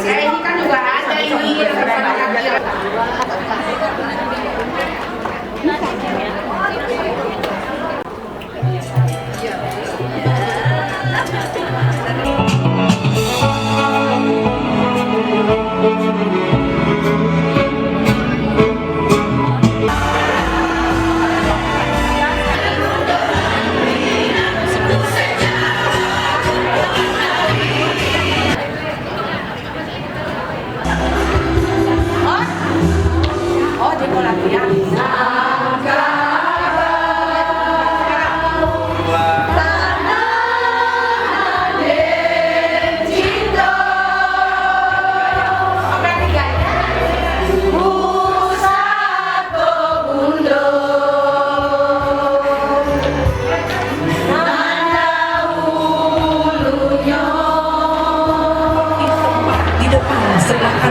Ini kan juga ada ini. Oh, di bola ya.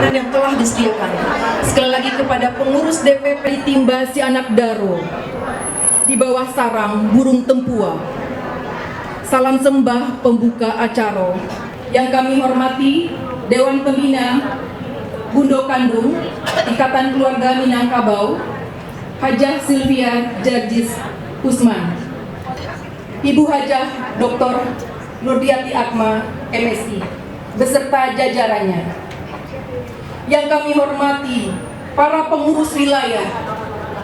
Yang telah disediakan. Sekali lagi kepada pengurus DPP Timba Si Anak Daro di bawah sarang burung tempua. Salam sembah pembuka acara. Yang kami hormati Dewan Pembina Bundo Kandung Ikatan Keluarga Minangkabau, Hajah Sylvia Jarjis Usman, Ibu Hajah Dr. Nurdiati Atma MSI beserta jajarannya. Yang kami hormati para pengurus wilayah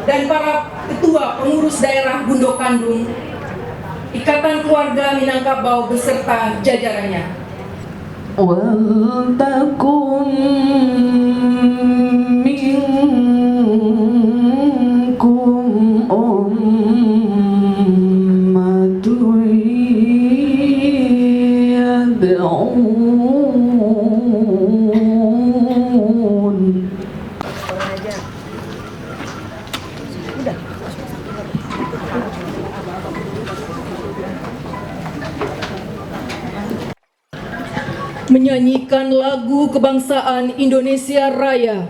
dan para ketua pengurus daerah Bundo Kandung, Ikatan Keluarga Minangkabau beserta jajarannya. Waltakum minkum ummatun yad'un menyanyikan lagu kebangsaan Indonesia Raya.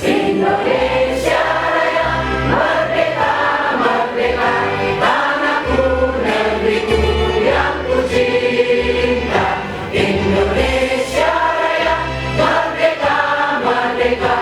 Indonesia Raya, merdeka, merdeka,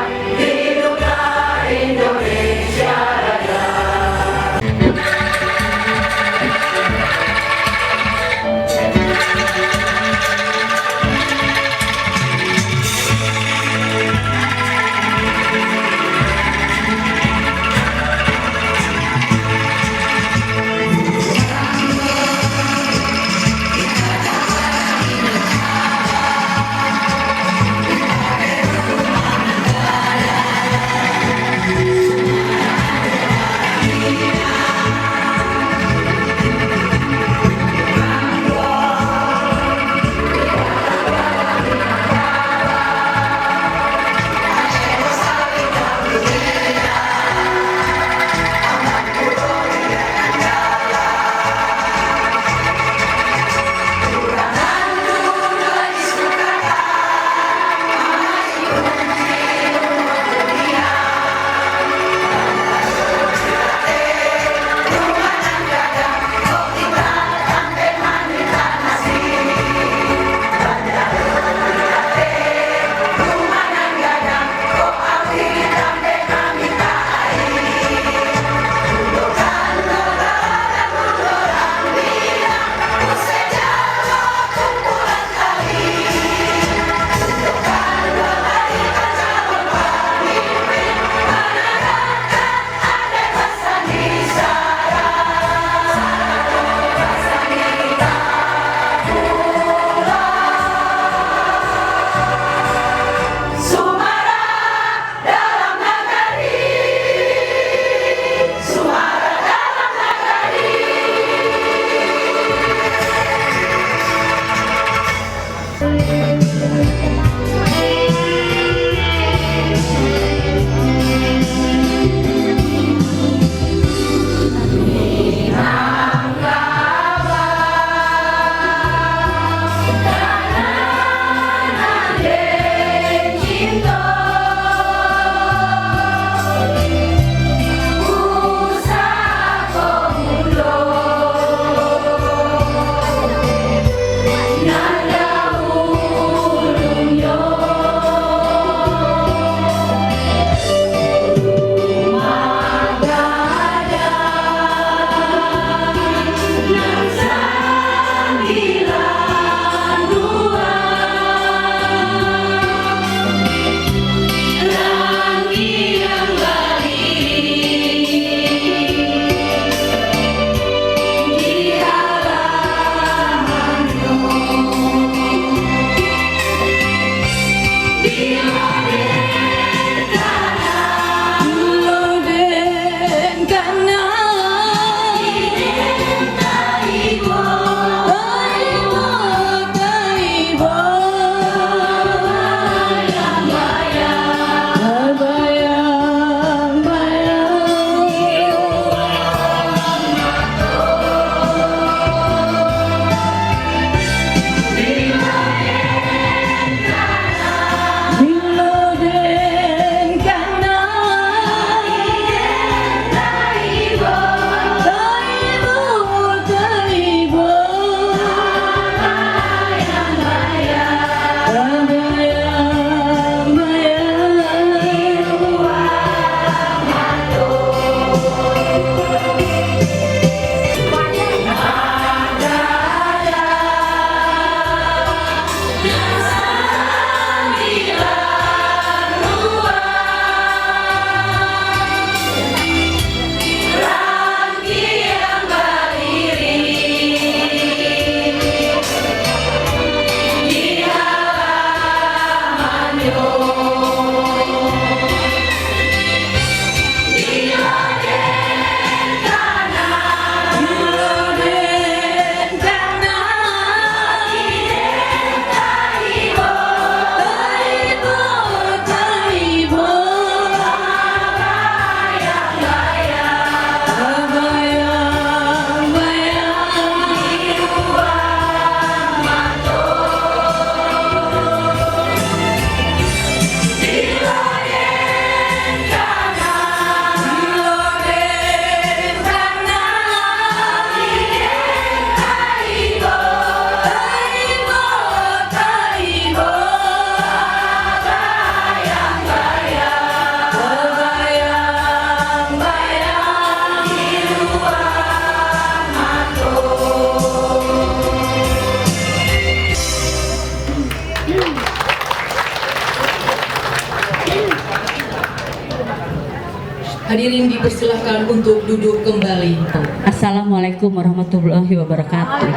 dipersilahkan untuk duduk kembali. Assalamualaikum warahmatullahi wabarakatuh.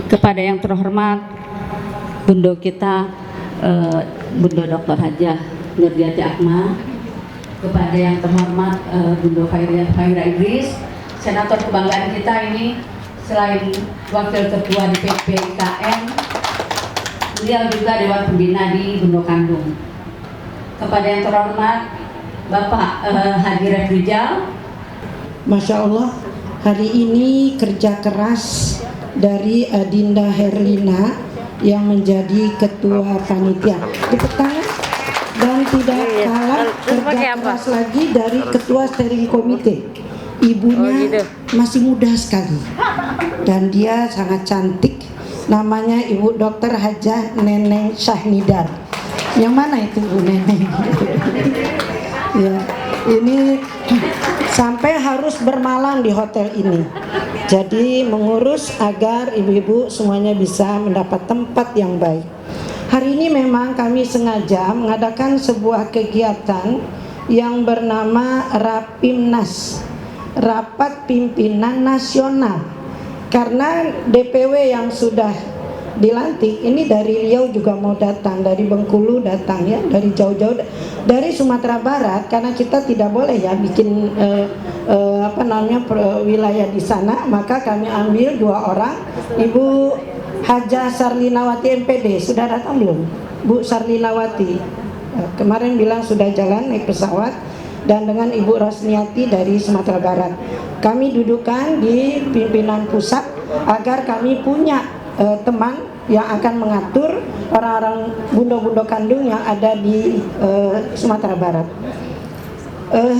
Kepada yang terhormat Bundo kita, Bundo Dr. Hajah Nurdiati Akmal, kepada yang terhormat Bundo Faira Idris, senator kebanggaan kita ini, selain wakil ketua DPP IKN, beliau juga Dewan Pembina di Bundo Kandung. Kepada yang terhormat Bapak Haji Rizal. Masya Allah, hari ini kerja keras dari Adinda Herlina yang menjadi ketua panitia. Tepuk tangan. Dan tidak kalah kerja keras lagi dari ketua steering komite. Ibunya masih muda sekali dan dia sangat cantik. Namanya Ibu Dr. Hajah Neneng Syahnidar. Yang mana itu Bu Neneng? Ya, ini sampai harus bermalam di hotel ini. Jadi mengurus agar ibu-ibu semuanya bisa mendapat tempat yang baik. Hari ini memang kami sengaja mengadakan sebuah kegiatan yang bernama Rapimnas, Rapat Pimpinan Nasional. Karena DPW yang sudah dilantik ini dari Riau juga mau datang, dari Bengkulu datang ya, dari jauh-jauh, dari Sumatera Barat, karena kita tidak boleh ya bikin wilayah di sana, maka kami ambil 2 orang. Ibu Hajah Sarlinawati MPD sudah datang belum? Bu Sarlinawati kemarin bilang sudah jalan naik pesawat, dan dengan Ibu Rosniati dari Sumatera Barat. Kami dudukkan di pimpinan pusat agar kami punya teman yang akan mengatur orang-orang bundo-bundo kandung yang ada di Sumatera Barat.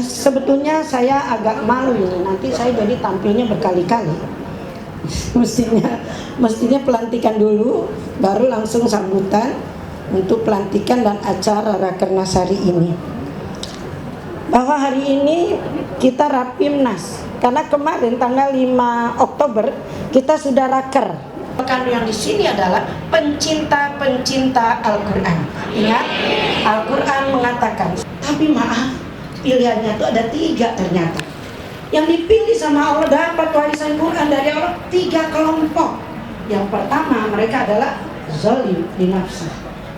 Sebetulnya saya agak malu ini, nanti saya jadi tampilnya berkali-kali. Mestinya pelantikan dulu, baru langsung sambutan untuk pelantikan dan acara Rakernas hari ini. Bahwa hari ini kita Rapimnas, karena kemarin tanggal 5 Oktober kita sudah raker. Kami yang di sini adalah pencinta-pencinta Al-Quran. Ingat, Al-Quran mengatakan, tapi maaf, pilihannya itu ada 3 ternyata. Yang dipilih sama Allah dapat warisan Quran dari Allah 3 kelompok. Yang pertama, mereka adalah zalim di nafsu,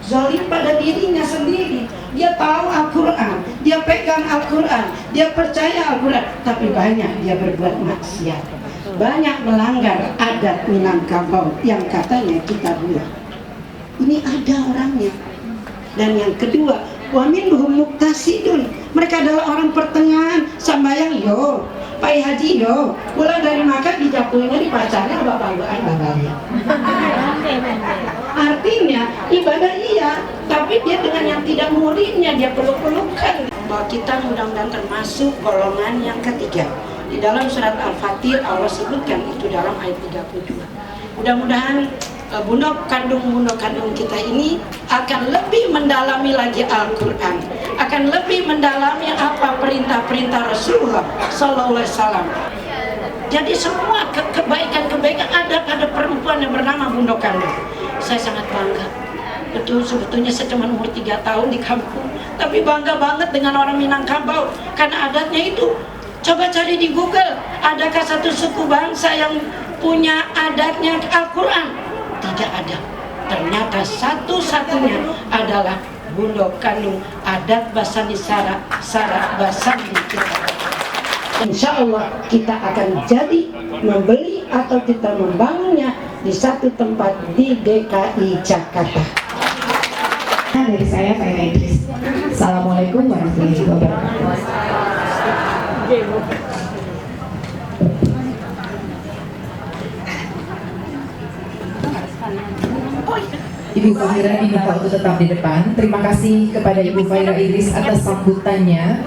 zalim pada dirinya sendiri. Dia tahu Al-Quran, dia pegang Al-Quran, dia percaya Al-Quran, tapi banyak dia berbuat maksiat, banyak melanggar adat Minangkabau yang katanya kita buat. Ini ada orangnya. Dan yang kedua, wa minhum muqtasidun, mereka adalah orang pertengahan, sambayang yo, pai haji yo, pulang dari Makkah dijapuinnya di pacarnya bapak-bapak babalnya. Artinya ibadah iya, tapi dia dengan yang tidak muridnya dia peluk-pelukan. Bahwa kita mudah-mudahan termasuk golongan yang ketiga. Di dalam surat Al-Fatir Allah sebutkan itu dalam ayat 32. Mudah-mudahan bundo kandung kita ini akan lebih mendalami lagi Al-Quran, akan lebih mendalami apa perintah-perintah Rasulullah Sallallahu Alaihi Wasallam. Jadi semua kebaikan-kebaikan ada pada perempuan yang bernama bundo kandung. Saya sangat bangga. Betul, sebetulnya saya cuma umur 3 tahun di kampung, tapi bangga banget dengan orang Minangkabau karena adatnya itu. Coba cari di Google, adakah satu suku bangsa yang punya adatnya Al-Quran? Tidak ada. Ternyata satu-satunya adalah bundo kandung, adat Basani Sara Basani kita. Insya Allah kita akan jadi membeli atau kita membangunnya di satu tempat di DKI Jakarta. Dari saya Faira Idris. Assalamualaikum warahmatullahi wabarakatuh. Ibu Faira diminta untuk tetap di depan. Terima kasih kepada Ibu Faira Idris atas sambutannya.